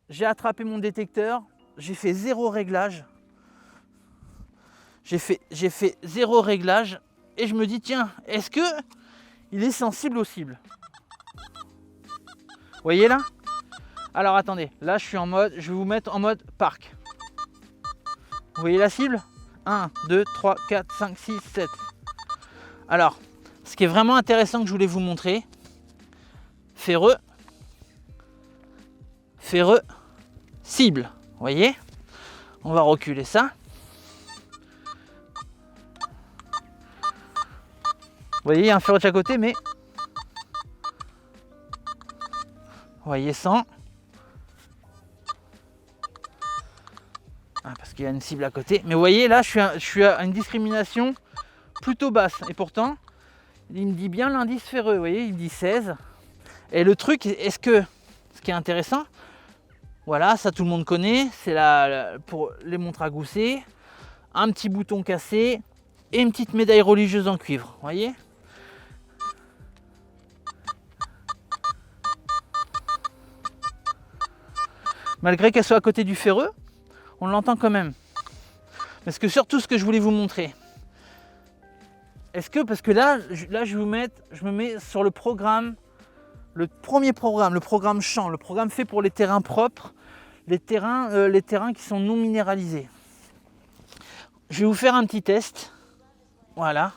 J'ai attrapé mon détecteur, j'ai fait zéro réglage. J'ai fait zéro réglage et je me dis tiens, est-ce que il est sensible aux cibles? Vous voyez là? Alors attendez, là je suis en mode, je vais vous mettre en mode parc. Vous voyez la cible? 1, 2, 3, 4, 5, 6, 7. Alors, ce qui est vraiment intéressant que je voulais vous montrer, ferreux, cible. Vous voyez? On va reculer ça. Vous voyez, il y a un ferreux de chaque côté, mais vous voyez sans. Ah, parce qu'il y a une cible à côté. Mais vous voyez, là, je suis à une discrimination plutôt basse. Et pourtant, il me dit bien l'indice ferreux. Vous voyez, il dit 16. Et le truc, ce qui est intéressant, voilà, ça tout le monde connaît, c'est pour les montres à gousset, un petit bouton cassé et une petite médaille religieuse en cuivre. Vous voyez? Malgré qu'elle soit à côté du ferreux, on l'entend quand même. Parce que surtout ce que je voulais vous montrer. Est-ce que, parce que là je me mets sur le programme, le premier programme, le programme champ, le programme fait pour les terrains propres, les terrains qui sont non minéralisés. Je vais vous faire un petit test. Voilà.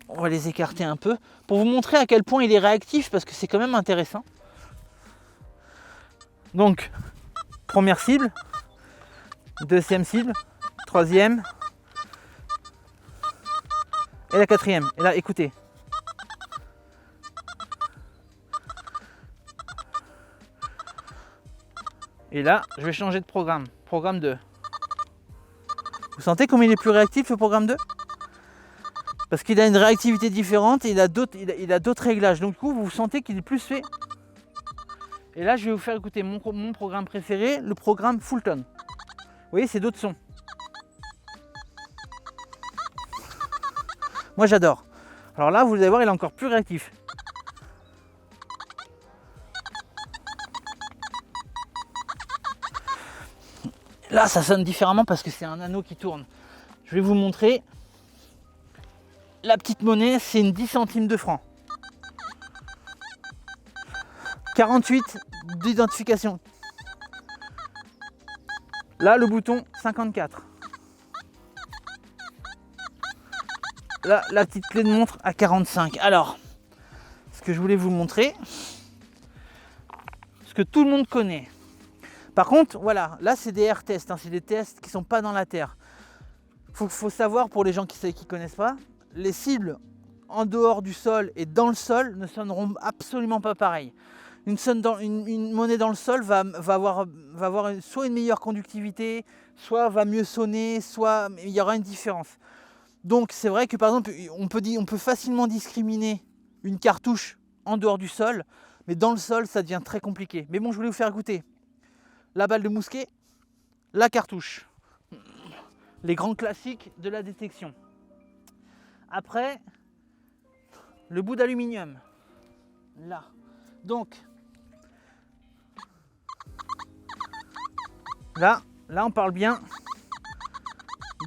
On va les écarter un peu pour vous montrer à quel point il est réactif parce que c'est quand même intéressant. Donc, première cible, deuxième cible, troisième et la quatrième. Et là, écoutez. Et là, je vais changer de programme. Programme 2. Vous sentez comme il est plus réactif le programme 2? Parce qu'il a une réactivité différente et il a d'autres réglages. Donc du coup, vous sentez qu'il est plus fait. Et là, je vais vous faire écouter mon programme préféré, le programme Fulton. Vous voyez, c'est d'autres sons. Moi, j'adore. Alors là, vous allez voir, il est encore plus réactif. Là, ça sonne différemment parce que c'est un anneau qui tourne. Je vais vous montrer. La petite monnaie, c'est une 10 centimes de franc. 48 d'identification. Là, le bouton 54. Là, la petite clé de montre à 45. Alors, ce que je voulais vous montrer, ce que tout le monde connaît. Par contre, voilà, là, c'est des air tests, hein, c'est des tests qui ne sont pas dans la terre. Il faut savoir, pour les gens qui ne connaissent pas, les cibles en dehors du sol et dans le sol ne sonneront absolument pas pareil. Une monnaie dans le sol va avoir soit une meilleure conductivité, soit va mieux sonner, soit il y aura une différence. Donc c'est vrai que par exemple, on peut facilement discriminer une cartouche en dehors du sol, mais dans le sol, ça devient très compliqué. Mais bon, je voulais vous faire écouter la balle de mousquet, la cartouche, les grands classiques de la détection. Après, le bout d'aluminium, là. Donc, là, on parle bien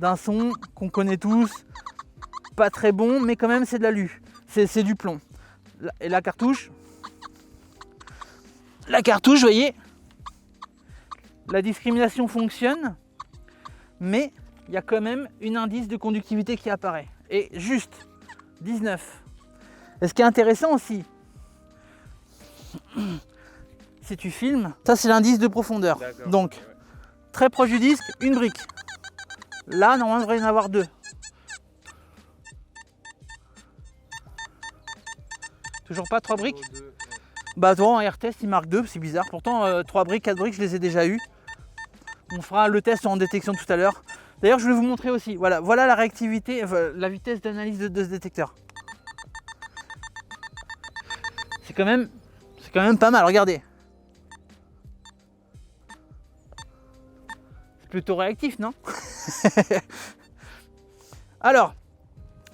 d'un son qu'on connaît tous, pas très bon, mais quand même c'est de l'alu, c'est du plomb. Et la cartouche, vous voyez, la discrimination fonctionne, mais il y a quand même un indice de conductivité qui apparaît. Et juste 19. Et ce qui est intéressant aussi, si tu filmes, ça c'est l'indice de profondeur. Donc, très proche du disque, une brique. Là, normalement, il devrait y en avoir 2. Toujours pas 3 briques? Bah, toi, en air test, il marque 2, c'est bizarre. Pourtant, 3 briques, 4 briques, je les ai déjà eues. On fera le test en détection tout à l'heure. D'ailleurs, je vais vous montrer aussi. Voilà la réactivité, la vitesse d'analyse de ce détecteur. C'est quand même pas mal, regardez. C'est plutôt réactif, non? Alors,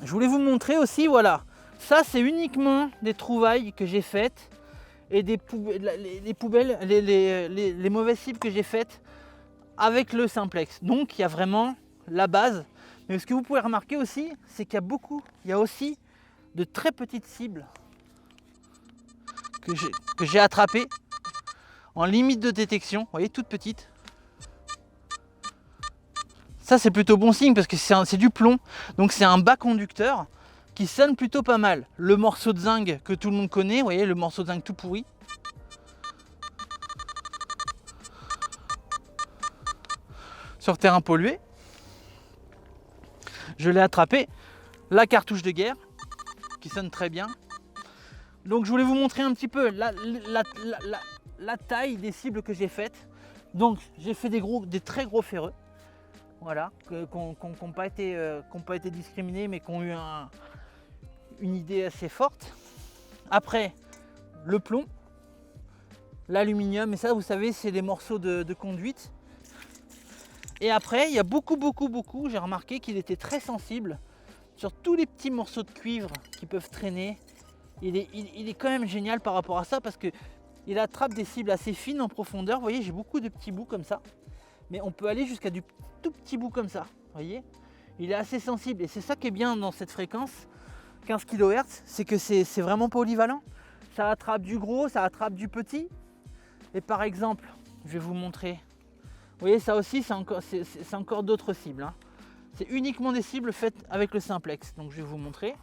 je voulais vous montrer aussi, voilà, Ça, c'est uniquement des trouvailles que j'ai faites et les poubelles, les mauvaises cibles que j'ai faites avec le simplex. Donc, il y a vraiment la base. Mais ce que vous pouvez remarquer aussi, c'est qu'il y a aussi de très petites cibles que j'ai attrapées en limite de détection. Vous voyez, toutes petites. Ça, c'est plutôt bon signe parce que c'est du plomb. Donc, c'est un bas conducteur qui sonne plutôt pas mal. Le morceau de zinc que tout le monde connaît, vous voyez, le morceau de zinc tout pourri. Sur terrain pollué. Je l'ai attrapé. La cartouche de guerre qui sonne très bien. Donc je voulais vous montrer un petit peu la taille des cibles que j'ai faites. Donc j'ai fait des très gros ferreux. Voilà, qui n'ont pas été discriminés mais qui ont eu une idée assez forte. Après, le plomb, l'aluminium, et ça vous savez c'est les morceaux de conduite. Et après, il y a beaucoup, j'ai remarqué qu'il était très sensible sur tous les petits morceaux de cuivre qui peuvent traîner. Il est quand même génial par rapport à ça parce qu'il attrape des cibles assez fines en profondeur. Vous voyez, j'ai beaucoup de petits bouts comme ça. Mais on peut aller jusqu'à du tout petit bout comme ça. Vous voyez, il est assez sensible. Et c'est ça qui est bien dans cette fréquence, 15 kHz, c'est que c'est vraiment polyvalent. Ça attrape du gros, ça attrape du petit. Et par exemple, je vais vous montrer. Vous voyez, ça aussi, c'est encore d'autres cibles. Hein. C'est uniquement des cibles faites avec le simplex. Donc je vais vous montrer.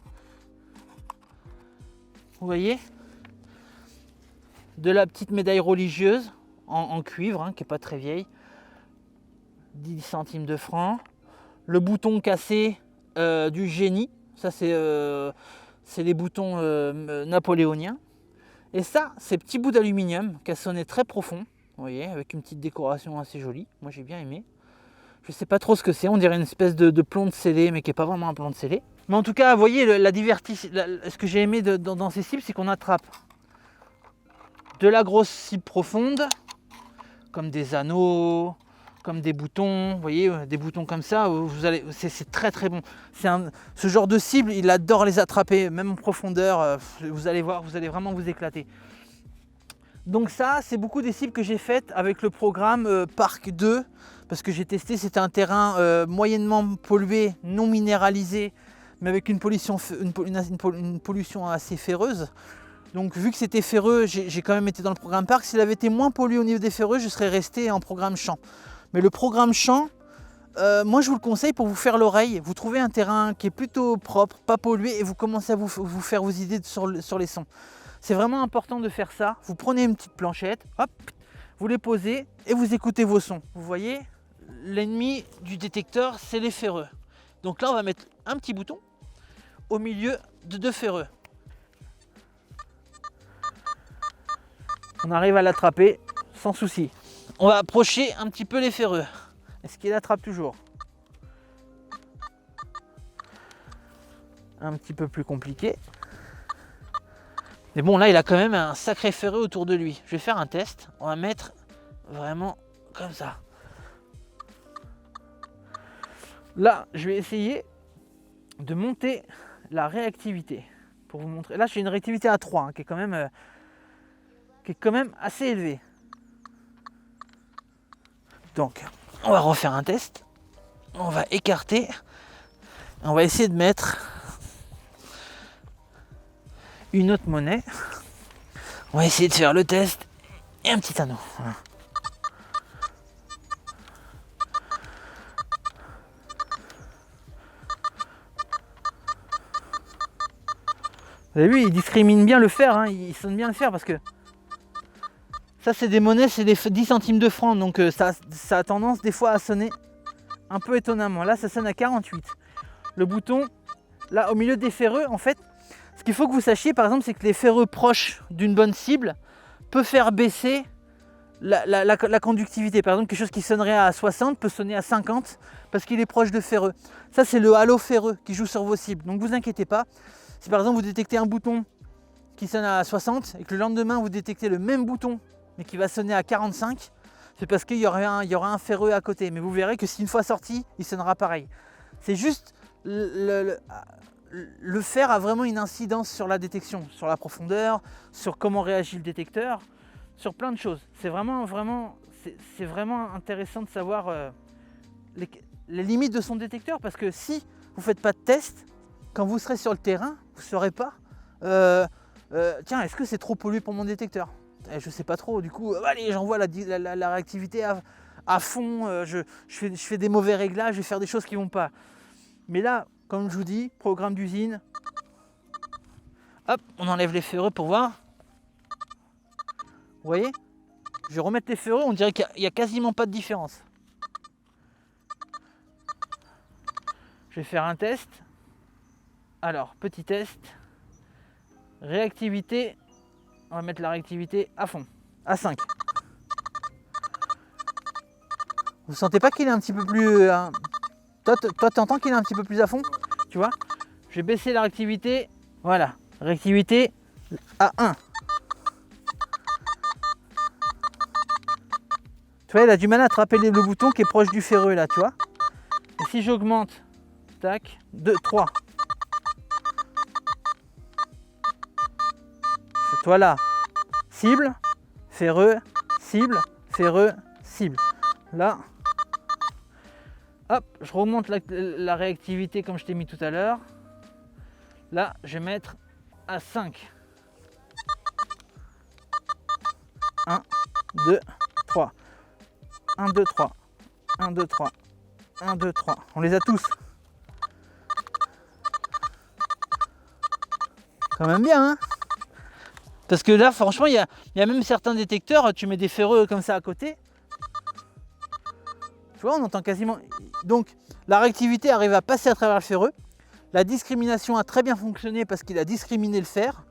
Vous voyez, de la petite médaille religieuse en cuivre, hein, qui n'est pas très vieille. 10 centimes de francs. Le bouton cassé du génie. Ça, c'est les boutons napoléoniens. Et ça, ces petits bouts d'aluminium cassonnés très profond. Vous voyez, avec une petite décoration assez jolie. Moi, j'ai bien aimé. Je ne sais pas trop ce que c'est. On dirait une espèce de plomb de scellé, mais qui n'est pas vraiment un plomb de scellé. Mais en tout cas, vous voyez, ce que j'ai aimé dans ces cibles, c'est qu'on attrape de la grosse cible profonde, comme des anneaux, comme des boutons. Vous voyez, des boutons comme ça, c'est très très bon. Ce genre de cible, il adore les attraper, même en profondeur. Vous allez voir, vous allez vraiment vous éclater. Donc ça, c'est beaucoup des cibles que j'ai faites avec le programme Parc 2, parce que j'ai testé, c'était un terrain moyennement pollué, non minéralisé, mais avec une pollution assez ferreuse. Donc vu que c'était ferreux, j'ai quand même été dans le programme Parc. S'il avait été moins pollué au niveau des ferreux, je serais resté en programme champ. Mais le programme champ, moi je vous le conseille pour vous faire l'oreille. Vous trouvez un terrain qui est plutôt propre, pas pollué, et vous commencez à vous faire vos idées sur les sons. C'est vraiment important de faire ça. Vous prenez une petite planchette, hop, vous les posez et vous écoutez vos sons. Vous voyez, l'ennemi du détecteur, c'est les ferreux. Donc là, on va mettre un petit bouton au milieu de deux ferreux. On arrive à l'attraper sans souci. On va approcher un petit peu les ferreux. Est-ce qu'il attrape toujours? Un petit peu plus compliqué. Mais bon, là, il a quand même un sacré ferreux autour de lui. Je vais faire un test. On va mettre vraiment comme ça. Là, je vais essayer de monter la réactivité pour vous montrer. Là, j'ai une réactivité à 3 hein, qui est quand même assez élevée. Donc, on va refaire un test. On va écarter. On va essayer de mettre une autre monnaie. On va essayer de faire le test et un petit anneau. Voilà. Vous avez vu, il discrimine bien le fer, hein, il sonne bien le fer parce que ça c'est des monnaies, c'est des 10 centimes de francs, donc ça a tendance des fois à sonner un peu étonnamment. Là ça sonne à 48. Le bouton, là au milieu des ferreux, en fait, ce qu'il faut que vous sachiez par exemple, c'est que les ferreux proches d'une bonne cible peut faire baisser la conductivité. Par exemple, quelque chose qui sonnerait à 60 peut sonner à 50 parce qu'il est proche de ferreux. Ça c'est le halo ferreux qui joue sur vos cibles, donc vous inquiétez pas. Si par exemple vous détectez un bouton qui sonne à 60 et que le lendemain vous détectez le même bouton mais qui va sonner à 45, c'est parce qu'il y aura un ferreux à côté. Mais vous verrez que si une fois sorti, il sonnera pareil. C'est juste le fer a vraiment une incidence sur la détection, sur la profondeur, sur comment réagit le détecteur, sur plein de choses. C'est vraiment intéressant de savoir les limites de son détecteur, parce que si vous ne faites pas de test, quand vous serez sur le terrain, vous ne saurez pas tiens, est-ce que c'est trop pollué pour mon détecteur? Je ne sais pas trop, du coup, allez, j'envoie la réactivité à fond, je fais des mauvais réglages, je vais faire des choses qui ne vont pas. Mais là, comme je vous dis, programme d'usine, hop, on enlève les ferreux pour voir. Vous voyez? Je vais remettre les ferreux, on dirait qu'il n'y a quasiment pas de différence. Je vais faire un test. Alors, petit test. Réactivité. On va mettre la réactivité à fond, à 5. Vous sentez pas qu'il est un petit peu plus... Toi, t'entends qu'il est un petit peu plus à fond? Tu vois? Je vais baisser la réactivité. Voilà, réactivité à 1. Tu vois, il a du mal à attraper le bouton qui est proche du ferreux là, tu vois? Et si j'augmente, tac, 2, 3. Voilà, cible, ferreux, cible, ferreux, cible. Là, hop, je remonte la réactivité comme je t'ai mis tout à l'heure. Là, je vais mettre à 5. 1, 2, 3. 1, 2, 3. 1, 2, 3. 1, 2, 3. On les a tous. Quand même bien, hein? Parce que là, franchement, il y a même certains détecteurs, tu mets des ferreux comme ça à côté. Tu vois, on entend quasiment... Donc, la réactivité arrive à passer à travers le ferreux. La discrimination a très bien fonctionné parce qu'il a discriminé le fer.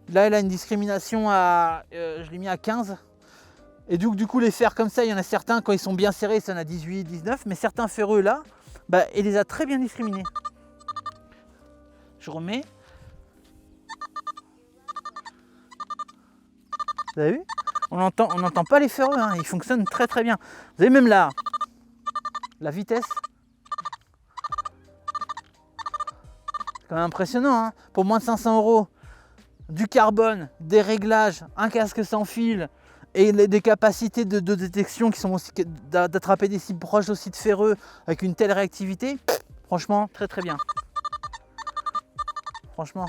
Là, il a une discrimination à... je l'ai mis à 15. Et du coup, les fers comme ça, il y en a certains, quand ils sont bien serrés, ça en a 18, 19. Mais certains ferreux là, bah, il les a très bien discriminés. Je remets. Vous avez vu? On n'entend pas les ferreux, hein. Ils fonctionnent très très bien. Vous avez même la vitesse. C'est quand même impressionnant, hein. Pour moins de 500 €, du carbone, des réglages, un casque sans fil et des capacités de détection qui sont aussi d'attraper des cibles proches aussi de ferreux avec une telle réactivité, franchement, très très bien. Franchement.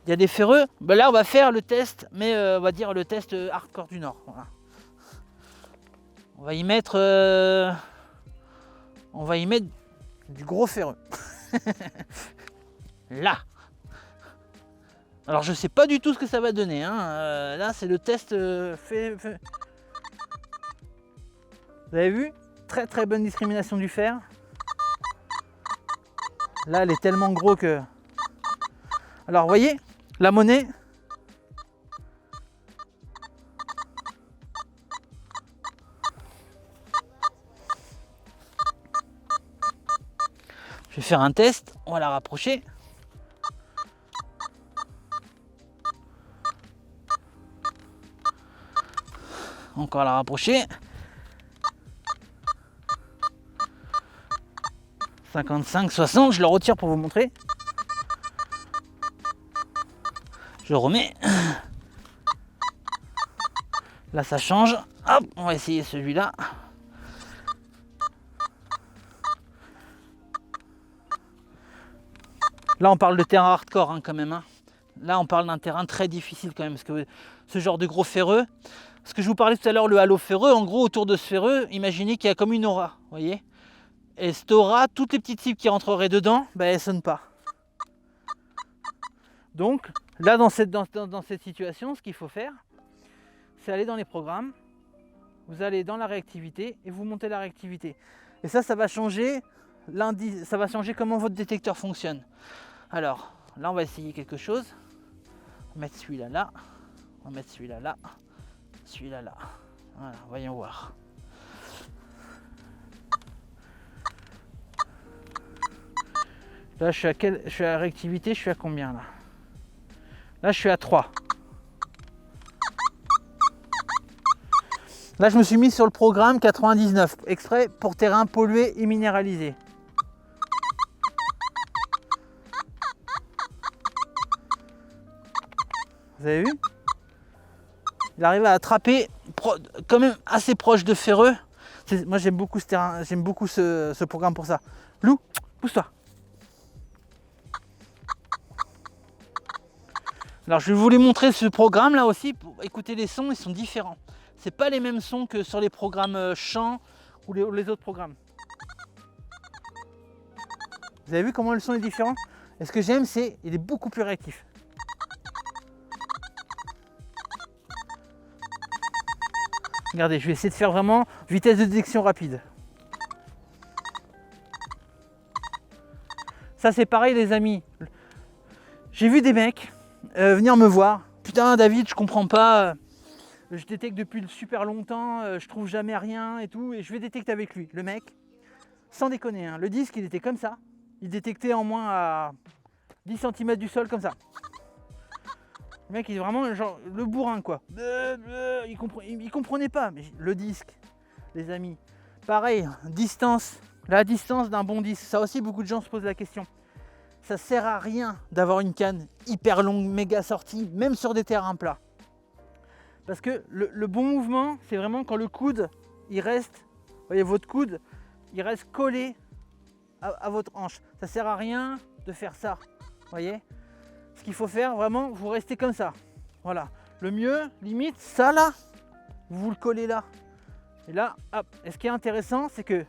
Il y a des ferreux, ben là on va faire le test, mais on va dire le test hardcore du Nord. Voilà. On va y mettre du gros ferreux. Là. Alors je sais pas du tout ce que ça va donner, hein. Là c'est le test fait. Vous avez vu? Très très bonne discrimination du fer. Là elle est tellement gros que... Alors vous voyez, la monnaie, je vais faire un test, on va la rapprocher. Encore la rapprocher. 55, 60, je le retire pour vous montrer. Je remets. Là ça change. Hop, on va essayer celui-là. Là on parle de terrain hardcore hein, quand même. Hein. Là on parle d'un terrain très difficile quand même. Parce que ce genre de gros ferreux. Ce que je vous parlais tout à l'heure, le halo ferreux, en gros autour de ce ferreux, imaginez qu'il y a comme une aura. Vous voyez? Et cette aura, toutes les petites cibles qui rentreraient dedans, ben, elles ne sonnent pas. Donc là dans cette situation, ce qu'il faut faire, c'est aller dans les programmes, vous allez dans la réactivité et vous montez la réactivité. Et ça va changer l'indice, ça va changer comment votre détecteur fonctionne. Alors là on va essayer quelque chose. On va mettre celui-là là, on va mettre celui-là là, celui-là là. Voilà, voyons voir. Là je suis à réactivité, je suis à combien là? Là je suis à 3. Là je me suis mis sur le programme 99, exprès pour terrain pollué et minéralisé. Vous avez vu? Il arrive à attraper quand même assez proche de ferreux. Moi j'aime beaucoup ce terrain, j'aime beaucoup ce programme pour ça. Lou, pousse-toi. Alors je vais vous les montrer ce programme là aussi. Pour écouter les sons, ils sont différents. C'est pas les mêmes sons que sur les programmes chant ou les autres programmes. Vous avez vu comment le son est différent? Et ce que j'aime, c'est qu'il est beaucoup plus réactif. Regardez, je vais essayer de faire vraiment vitesse de détection rapide. Ça c'est pareil les amis. J'ai vu des mecs venir me voir. Putain David, je comprends pas. Je détecte depuis super longtemps, je trouve jamais rien et tout. Et je vais détecter avec lui. Le mec, sans déconner, hein, le disque il était comme ça. Il détectait en moins à 10 cm du sol comme ça. Le mec il est vraiment genre le bourrin quoi. Il comprenait pas. Mais le disque, les amis, pareil, distance. La distance d'un bon disque, ça aussi beaucoup de gens se posent la question. Ça sert à rien d'avoir une canne hyper longue, méga sortie, même sur des terrains plats. Parce que le bon mouvement, c'est vraiment quand le coude, il reste, vous voyez votre coude, il reste collé à votre hanche. Ça sert à rien de faire ça, vous voyez. Ce qu'il faut faire vraiment, vous restez comme ça. Voilà. Le mieux, limite, ça là, vous le collez là. Et là, hop. Et ce qui est intéressant, c'est que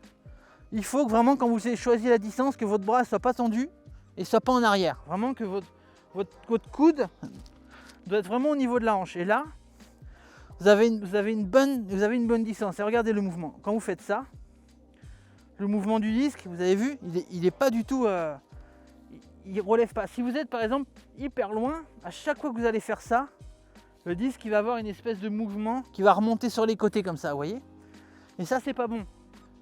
il faut que vraiment, quand vous avez choisi la distance, que votre bras ne soit pas tendu et soit pas en arrière. Vraiment que votre coude doit être vraiment au niveau de la hanche. Et là, vous avez une bonne distance. Et regardez le mouvement. Quand vous faites ça, le mouvement du disque, vous avez vu, il est pas du tout... il relève pas. Si vous êtes par exemple hyper loin, à chaque fois que vous allez faire ça, le disque il va avoir une espèce de mouvement qui va remonter sur les côtés comme ça, vous voyez. Et ça c'est pas bon.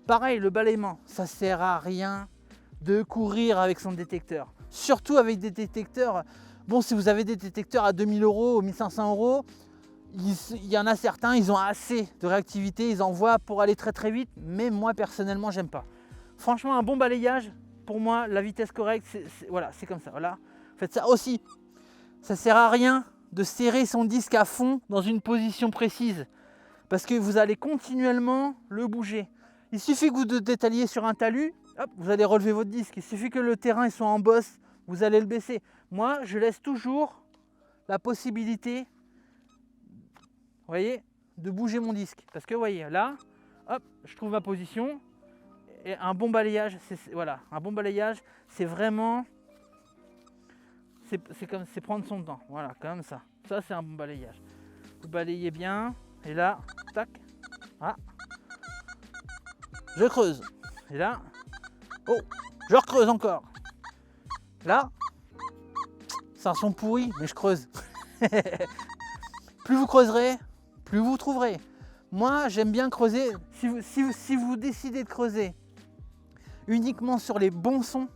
Pareil, le balayement, ça sert à rien de courir avec son détecteur. Surtout avec des détecteurs. Bon, si vous avez des détecteurs à 2000 €, 1500 €, il y en a certains, ils ont assez de réactivité, ils envoient pour aller très très vite, mais moi personnellement j'aime pas. Franchement, un bon balayage, pour moi, la vitesse correcte, voilà, c'est comme ça. Voilà. Faites ça aussi. Ça sert à rien de serrer son disque à fond dans une position précise, parce que vous allez continuellement le bouger. Il suffit que vous détaliez sur un talus, hop, vous allez relever votre disque. Il suffit que le terrain soit en bosse, vous allez le baisser. Moi, je laisse toujours la possibilité, vous voyez, de bouger mon disque. Parce que vous voyez, là, hop, je trouve ma position. Et un bon balayage, voilà, un bon balayage, c'est vraiment, c'est prendre son temps. Voilà, comme ça. Ça, c'est un bon balayage. Vous balayez bien, et là, tac, ah, je creuse. Et là, oh, je recreuse encore. Là, c'est un son pourri, mais je creuse. Plus vous creuserez, plus vous trouverez. Moi, j'aime bien creuser. Si vous décidez de creuser uniquement sur les bons sons,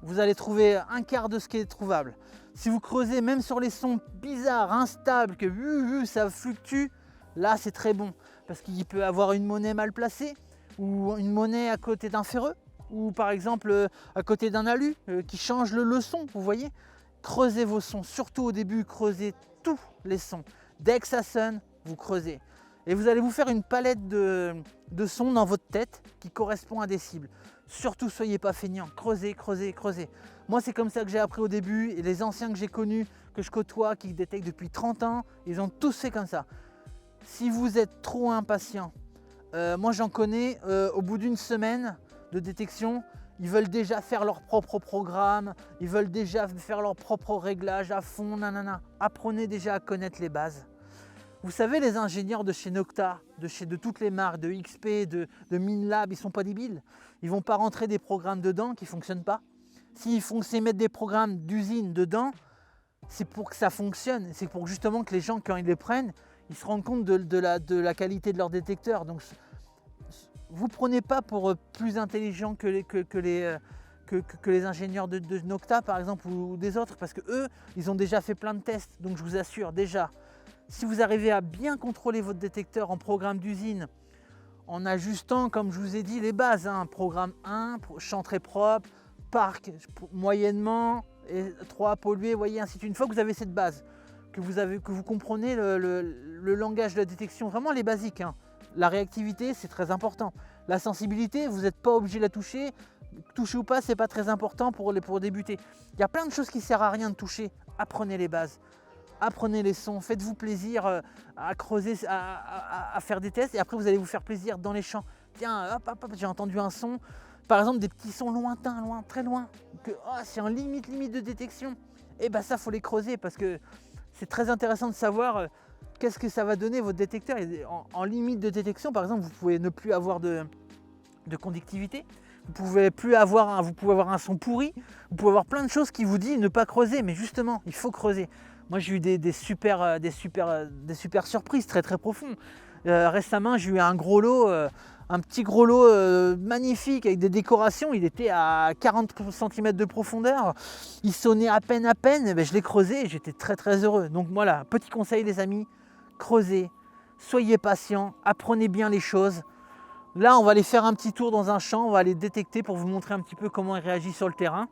vous allez trouver un quart de ce qui est trouvable. Si vous creusez même sur les sons bizarres, instables, que ça fluctue, là c'est très bon. Parce qu'il peut avoir une monnaie mal placée, ou une monnaie à côté d'un ferreux, ou par exemple à côté d'un alu qui change le son, vous voyez. Creusez vos sons, surtout au début, creusez tous les sons. Dès que ça sonne, vous creusez. Et vous allez vous faire une palette de sons dans votre tête qui correspond à des cibles. Surtout, soyez pas feignants, creusez, creusez, creusez. Moi, c'est comme ça que j'ai appris au début, et les anciens que j'ai connus, que je côtoie, qui détectent depuis 30 ans, ils ont tous fait comme ça. Si vous êtes trop impatient, moi j'en connais, au bout d'une semaine de détection, ils veulent déjà faire leur propre programme, ils veulent déjà faire leur propre réglage à fond, nanana. Apprenez déjà à connaître les bases. Vous savez, les ingénieurs de chez Nocta, de toutes les marques, de XP, de Minlab, ils sont pas débiles. Ils vont pas rentrer des programmes dedans qui ne fonctionnent pas. S'ils font mettre des programmes d'usine dedans, c'est pour que ça fonctionne. C'est pour justement que les gens, quand ils les prennent, ils se rendent compte de la qualité de leur détecteur. Donc, vous ne prenez pas pour plus intelligent que les ingénieurs de Nocta, par exemple, ou des autres, parce que eux, ils ont déjà fait plein de tests. Donc, je vous assure, déjà, si vous arrivez à bien contrôler votre détecteur en programme d'usine, en ajustant, comme je vous ai dit, les bases, hein, programme 1, chant très propre, parc moyennement, étroit, pollué, voyez, ainsi de suite. Une fois que vous avez cette base, que vous comprenez le langage de la détection, vraiment les basiques, hein. La réactivité, c'est très important. La sensibilité, vous n'êtes pas obligé de la toucher. Toucher ou pas, c'est pas très important pour débuter. Il y a plein de choses qui ne servent à rien de toucher. Apprenez les bases, apprenez les sons, faites-vous plaisir à creuser, à faire des tests, et après vous allez vous faire plaisir dans les champs. Tiens, hop, hop, hop, j'ai entendu un son, par exemple des petits sons lointains, très loin, que c'est en limite de détection. Et ben ça, faut les creuser parce que c'est très intéressant de savoir qu'est-ce que ça va donner votre détecteur. En limite de détection, par exemple, vous pouvez ne plus avoir de conductivité. Vous pouvez avoir un son pourri, vous pouvez avoir plein de choses qui vous disent ne pas creuser, mais justement, il faut creuser. Moi, j'ai eu des super surprises très profondes. Récemment, j'ai eu un petit gros lot magnifique avec des décorations. Il était à 40 cm de profondeur. Il sonnait à peine, mais je l'ai creusé et j'étais très heureux. Donc voilà, petit conseil les amis, creusez, soyez patients, apprenez bien les choses. Là, on va aller faire un petit tour dans un champ, on va aller détecter pour vous montrer un petit peu comment il réagit sur le terrain.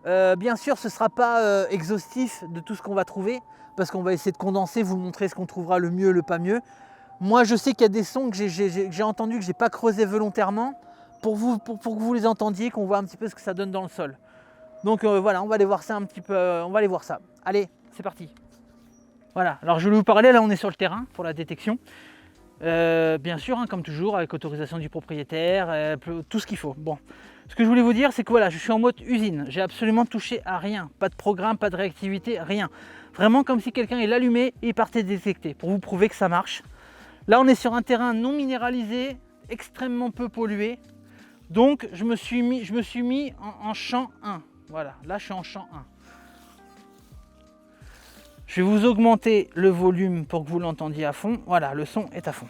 Bien sûr, ce ne sera pas exhaustif de tout ce qu'on va trouver, parce qu'on va essayer de condenser, vous montrer ce qu'on trouvera le mieux, le pas mieux. Moi, je sais qu'il y a des sons que j'ai entendus, que je n'ai pas creusé volontairement, pour que vous les entendiez, qu'on voit un petit peu ce que ça donne dans le sol. Donc voilà, on va aller voir ça un petit peu, on va aller voir ça. Allez, c'est parti. Voilà, alors je vais vous parler, là on est sur le terrain pour la détection. Bien sûr, hein, comme toujours, avec autorisation du propriétaire, tout ce qu'il faut. Bon, ce que je voulais vous dire, c'est que voilà, je suis en mode usine. J'ai absolument touché à rien. Pas de programme, pas de réactivité, rien. Vraiment comme si quelqu'un l'allumait et il partait détecter, pour vous prouver que ça marche. Là, on est sur un terrain non minéralisé, extrêmement peu pollué. Donc, je me suis mis en champ 1. Voilà, là, je suis en champ 1. Je vais vous augmenter le volume pour que vous l'entendiez à fond. Voilà, le son est à fond.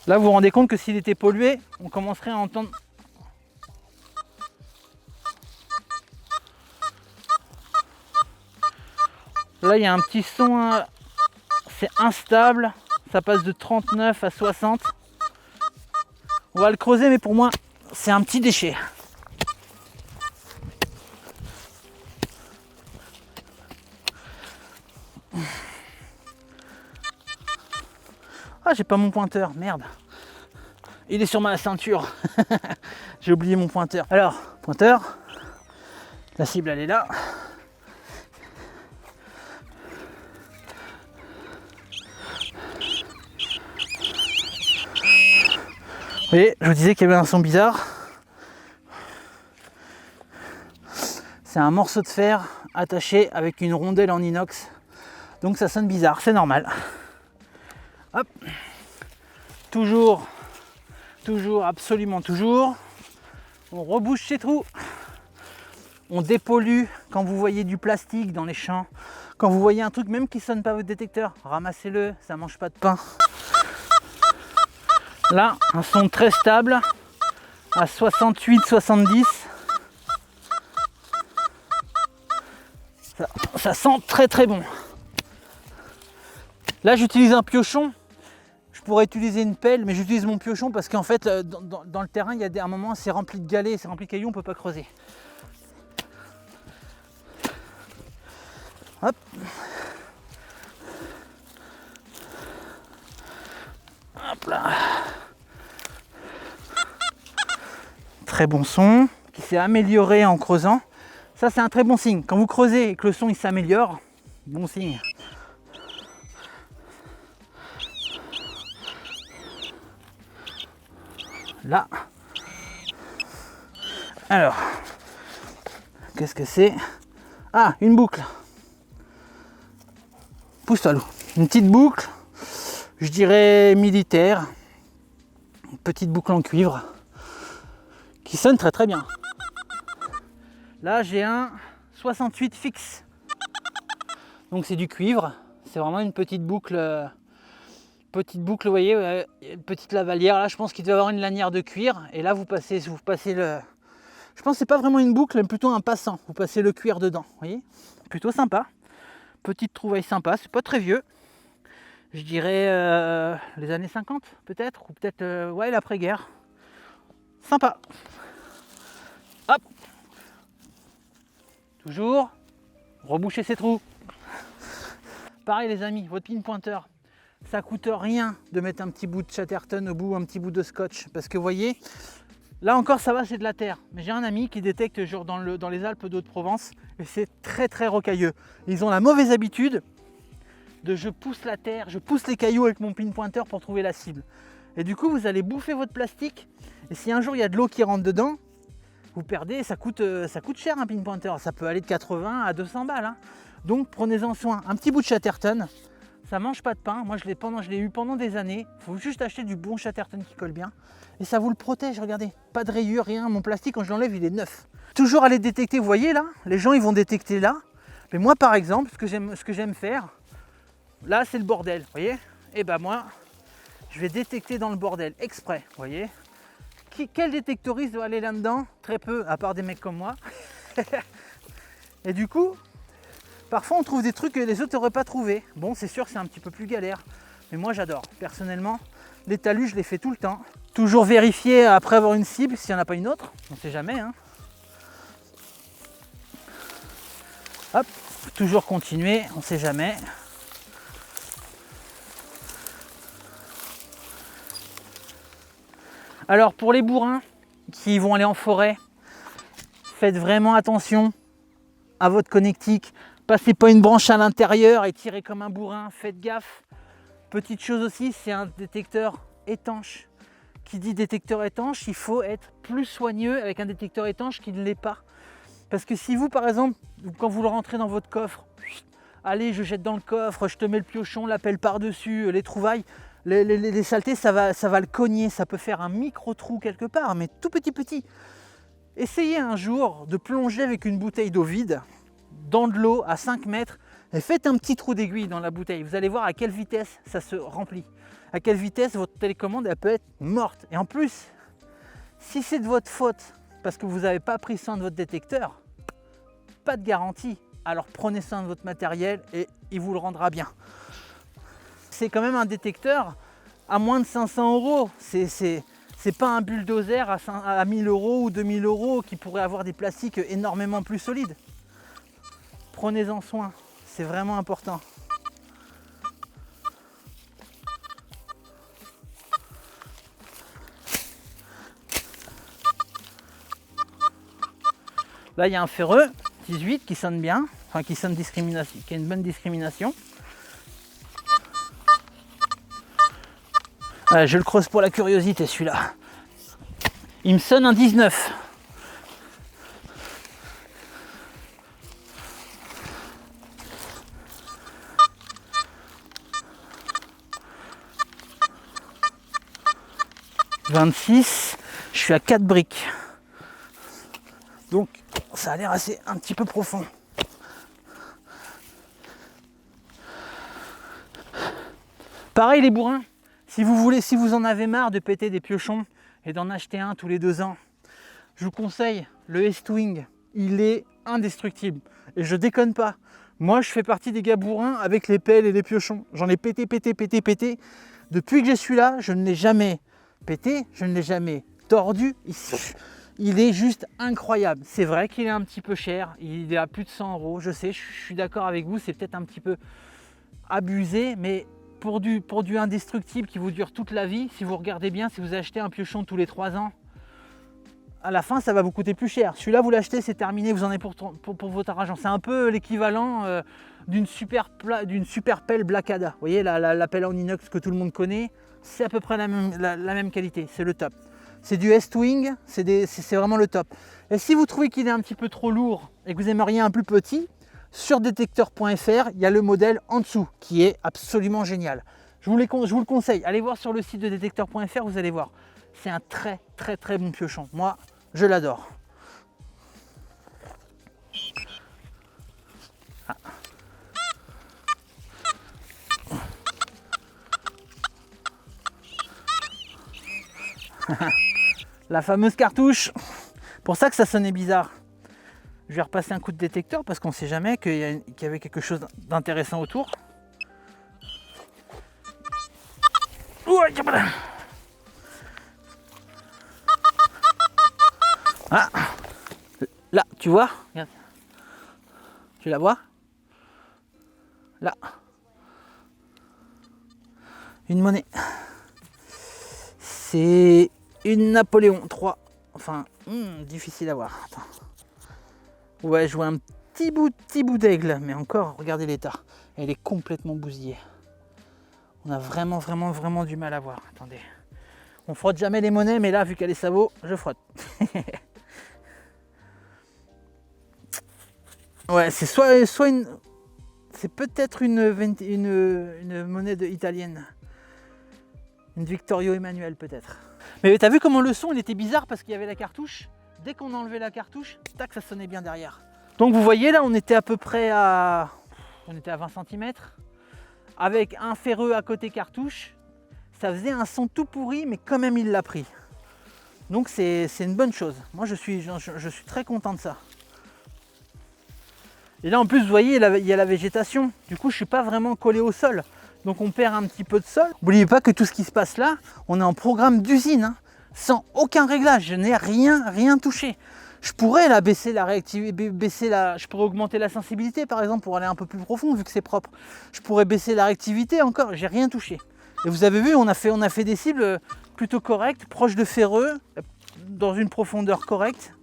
Là, vous vous rendez compte que s'il était pollué, on commencerait à entendre... Là, il y a un petit son, c'est instable. Ça passe de 39 à 60. On va le creuser, mais pour moi, c'est un petit déchet. Ah, j'ai pas mon pointeur, merde. Il est sur ma ceinture. J'ai oublié mon pointeur. Alors, pointeur. La cible, elle est là. Vous voyez, je vous disais qu'il y avait un son bizarre. C'est un morceau de fer attaché avec une rondelle en inox. Donc ça sonne bizarre, c'est normal. Hop. Toujours, absolument toujours. On rebouche ces trous. On dépollue quand vous voyez du plastique dans les champs. Quand vous voyez un truc même qui ne sonne pas votre détecteur, ramassez-le, ça ne mange pas de pain. Là, un son très stable à 68-70. Ça sent très bon. Là, j'utilise un piochon. Je pourrais utiliser une pelle, mais j'utilise mon piochon parce qu'en fait, dans le terrain, il y a un moment, c'est rempli de galets, c'est rempli de cailloux, on ne peut pas creuser. Hop. Hop là. Très bon son, qui s'est amélioré en creusant. Ça, c'est un très bon signe. Quand vous creusez et que le son il s'améliore, bon signe. Là. Alors, qu'est-ce que c'est? Ah, une boucle. Pousse-toi, Lou. Une petite boucle, je dirais militaire. Une petite boucle en cuivre qui sonne très bien. Là, j'ai un 68 fixe. Donc c'est du cuivre. C'est vraiment une petite boucle. Vous voyez, une petite lavalière. Là, je pense qu'il doit y avoir une lanière de cuir. Et là, vous passez le... Je pense que c'est pas vraiment une boucle, mais plutôt un passant. Vous passez le cuir dedans, vous voyez. Plutôt sympa. Petite trouvaille sympa, c'est pas très vieux. Je dirais les années 50 peut-être, ou peut-être ouais, l'après-guerre. Sympa. Toujours reboucher ses trous. Pareil les amis, votre pin pointeur, ça coûte rien de mettre un petit bout de Chatterton au bout, un petit bout de scotch. Parce que vous voyez, là encore ça va, c'est de la terre. Mais j'ai un ami qui détecte genre dans les Alpes d'Haute-Provence et c'est très rocailleux. Ils ont la mauvaise habitude de je pousse la terre, je pousse les cailloux avec mon pin pointeur pour trouver la cible. Et du coup vous allez bouffer votre plastique et si un jour il y a de l'eau qui rentre dedans, vous perdez, ça coûte cher un pin pointer. Ça peut aller de 80 à 200 balles. Hein. Donc prenez-en soin. Un petit bout de Chatterton, ça mange pas de pain. Moi je l'ai eu pendant des années. Il faut juste acheter du bon Chatterton qui colle bien. Et ça vous le protège, regardez. Pas de rayures, rien. Mon plastique, quand je l'enlève, il est neuf. Toujours aller détecter, vous voyez là, les gens ils vont détecter là. Mais moi par exemple, ce que j'aime faire, là c'est le bordel, vous voyez. Et ben moi, je vais détecter dans le bordel exprès, vous voyez. Quel détectoriste doit aller là-dedans? Très peu, à part des mecs comme moi. Et du coup, parfois on trouve des trucs que les autres n'auraient pas trouvé. Bon, c'est sûr, c'est un petit peu plus galère. Mais moi j'adore. Personnellement, les talus, je les fais tout le temps. Toujours vérifier après avoir une cible, s'il n'y en a pas une autre. On ne sait jamais. Hein. Hop, toujours continuer, on ne sait jamais. Alors pour les bourrins qui vont aller en forêt, faites vraiment attention à votre connectique. Passez pas une branche à l'intérieur et tirez comme un bourrin, faites gaffe. Petite chose aussi, c'est un détecteur étanche. Qui dit détecteur étanche, il faut être plus soigneux avec un détecteur étanche qui ne l'est pas. Parce que si vous par exemple, quand vous le rentrez dans votre coffre, allez je jette dans le coffre, je te mets le piochon, la pelle par-dessus, les trouvailles, les saletés, ça va le cogner, ça peut faire un micro-trou quelque part, mais tout petit. Essayez un jour de plonger avec une bouteille d'eau vide dans de l'eau à 5 mètres et faites un petit trou d'aiguille dans la bouteille. Vous allez voir à quelle vitesse ça se remplit. À quelle vitesse votre télécommande elle peut être morte. Et en plus, si c'est de votre faute parce que vous n'avez pas pris soin de votre détecteur, pas de garantie. Alors prenez soin de votre matériel et il vous le rendra bien. C'est quand même un détecteur à moins de 500 euros. C'est pas un bulldozer à 1000 euros ou 2000 euros qui pourrait avoir des plastiques énormément plus solides. Prenez-en soin, c'est vraiment important. Là, il y a un ferreux 18 qui sonne bien, enfin qui sonne discrimination, qui a une bonne discrimination. Je le creuse pour la curiosité celui-là. Il me sonne un 19. « 26, je suis à 4 briques. Donc ça a l'air un petit peu profond. Pareil les bourrins, si vous en avez marre de péter des piochons et d'en acheter un tous les 2 ans, je vous conseille le Estwing. Il est indestructible. Et je déconne pas. Moi je fais partie des gars bourrins avec les pelles et les piochons. J'en ai pété. Depuis que je suis là, je ne l'ai jamais pété, je ne l'ai jamais tordu. Il est juste incroyable. C'est vrai qu'il est un petit peu cher, il est à plus de 100 euros. Je sais, je suis d'accord avec vous, c'est peut-être un petit peu abusé, mais pour du indestructible qui vous dure toute la vie, si vous regardez bien, si vous achetez un piochon tous les 3 ans, à la fin ça va vous coûter plus cher. Celui-là vous l'achetez, c'est terminé, vous en avez pour votre argent. C'est un peu l'équivalent d'une super pelle Blackada. Vous voyez la pelle en inox que tout le monde connaît, c'est à peu près la même qualité, c'est le top. C'est du Estwing, c'est vraiment le top. Et si vous trouvez qu'il est un petit peu trop lourd et que vous aimeriez un plus petit, sur détecteur.fr, il y a le modèle en dessous qui est absolument génial. Je vous le conseille, allez voir sur le site de détecteur.fr, vous allez voir. C'est un très bon piochon. Moi, je l'adore. Ah. La fameuse cartouche. Pour ça que ça sonnait bizarre. Je vais repasser un coup de détecteur parce qu'on ne sait jamais qu'il y avait quelque chose d'intéressant autour. Ah, là, tu vois, regarde. Tu la vois? Là. Une monnaie. C'est une Napoléon 3. Enfin, difficile à voir. Attends. Ouais, je vois un petit bout d'aigle, mais encore, regardez l'état. Elle est complètement bousillée. On a vraiment du mal à voir. Attendez. On frotte jamais les monnaies, mais là, vu qu'elle est sabot, je frotte. Ouais, c'est soit une... C'est peut-être une monnaie italienne. Une Victorio Emmanuel peut-être. Mais t'as vu comment le son il était bizarre parce qu'il y avait la cartouche. Dès qu'on enlevait la cartouche, tac, ça sonnait bien derrière. Donc vous voyez là, on était à peu près à... On était à 20 cm. Avec un ferreux à côté cartouche. Ça faisait un son tout pourri, mais quand même il l'a pris. Donc c'est une bonne chose. Moi je suis très content de ça. Et là en plus vous voyez il y a la végétation. Du coup je suis pas vraiment collé au sol. Donc on perd un petit peu de sol. N'oubliez pas que tout ce qui se passe là, on est en programme d'usine, hein, sans aucun réglage. Je n'ai rien touché. Je pourrais là baisser la réactivité, je pourrais augmenter la sensibilité par exemple pour aller un peu plus profond vu que c'est propre. Je pourrais baisser la réactivité encore, j'ai rien touché. Et vous avez vu, on a fait des cibles plutôt correctes, proches de ferreux, dans une profondeur correcte.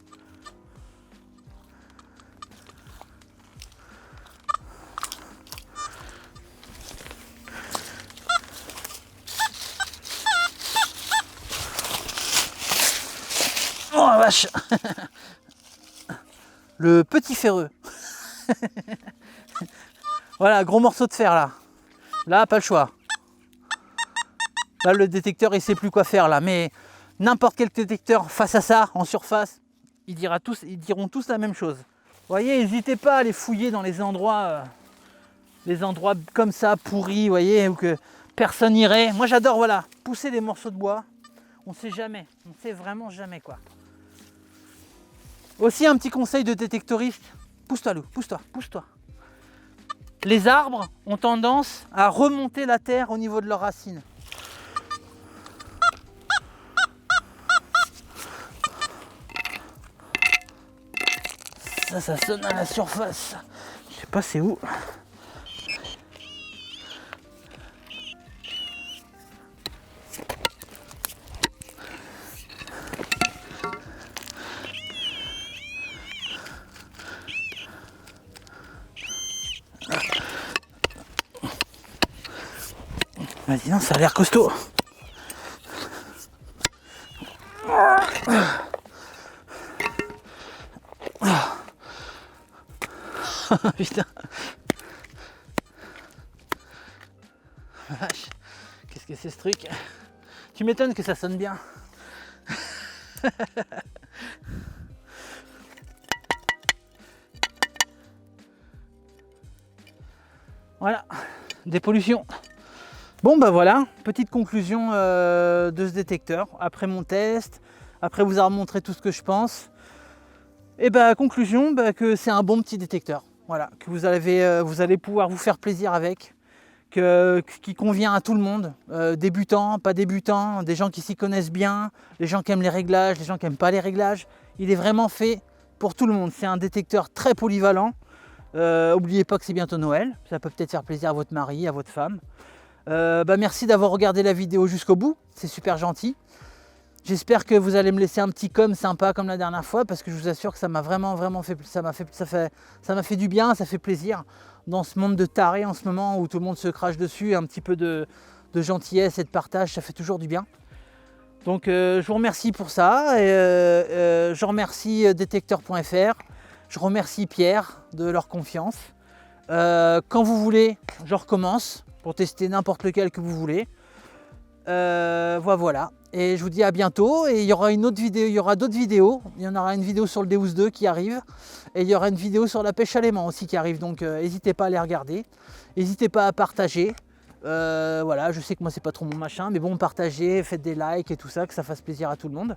Oh la vache. Le petit ferreux. Voilà, gros morceau de fer là. Là, pas le choix. Là, le détecteur, il sait plus quoi faire là. Mais n'importe quel détecteur face à ça, en surface, ils diront tous la même chose. Vous voyez, n'hésitez pas à aller fouiller dans les endroits comme ça, pourris, vous voyez, où que personne n'irait. Moi, j'adore, voilà, pousser les morceaux de bois. On sait jamais, on sait vraiment jamais quoi. Aussi un petit conseil de détectoriste, pousse-toi Lou, pousse-toi. Les arbres ont tendance à remonter la terre au niveau de leurs racines. Ça sonne à la surface. Je sais pas c'est où. Vas-y, non, ça a l'air costaud. Putain. Vache. Qu'est-ce que c'est ce truc? Tu m'étonnes que ça sonne bien. Voilà, dépollution. Bon bah voilà, petite conclusion de ce détecteur. Après mon test, après vous avoir montré tout ce que je pense. Et bah conclusion, que c'est un bon petit détecteur. Voilà, que vous allez pouvoir vous faire plaisir avec. Qui convient à tout le monde, débutants, pas débutants, des gens qui s'y connaissent bien, les gens qui aiment les réglages, les gens qui n'aiment pas les réglages. Il est vraiment fait pour tout le monde. C'est un détecteur très polyvalent. N'oubliez pas que c'est bientôt Noël. Ça peut peut-être faire plaisir à votre mari, à votre femme. Merci d'avoir regardé la vidéo jusqu'au bout. C'est super gentil. J'espère que vous allez me laisser un petit com sympa comme la dernière fois parce que je vous assure que ça m'a vraiment fait, ça m'a fait du bien, ça fait plaisir dans ce monde de tarés en ce moment où tout le monde se crache dessus. Un petit peu de gentillesse et de partage, ça fait toujours du bien. Donc je vous remercie pour ça. Et, je remercie détecteur.fr. Je remercie Pierre de leur confiance. Quand vous voulez, je recommence pour tester n'importe lequel que vous voulez. Voilà. Et je vous dis à bientôt. Et il y aura une autre vidéo, il y aura d'autres vidéos. Il y en aura une vidéo sur le Deus 2 qui arrive. Et il y aura une vidéo sur la pêche à l'aimant aussi qui arrive. Donc n'hésitez pas à les regarder. N'hésitez pas à partager. Voilà, je sais que moi c'est pas trop mon machin, mais bon, partagez, faites des likes et tout ça, que ça fasse plaisir à tout le monde.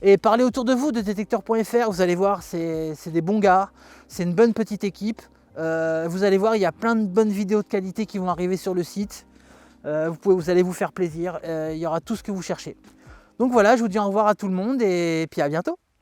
Et parlez autour de vous de détecteur.fr, vous allez voir, c'est des bons gars, c'est une bonne petite équipe. Vous allez voir, il y a plein de bonnes vidéos de qualité qui vont arriver sur le site. Vous allez vous faire plaisir, il y aura tout ce que vous cherchez. Donc voilà, je vous dis au revoir à tout le monde et puis à bientôt.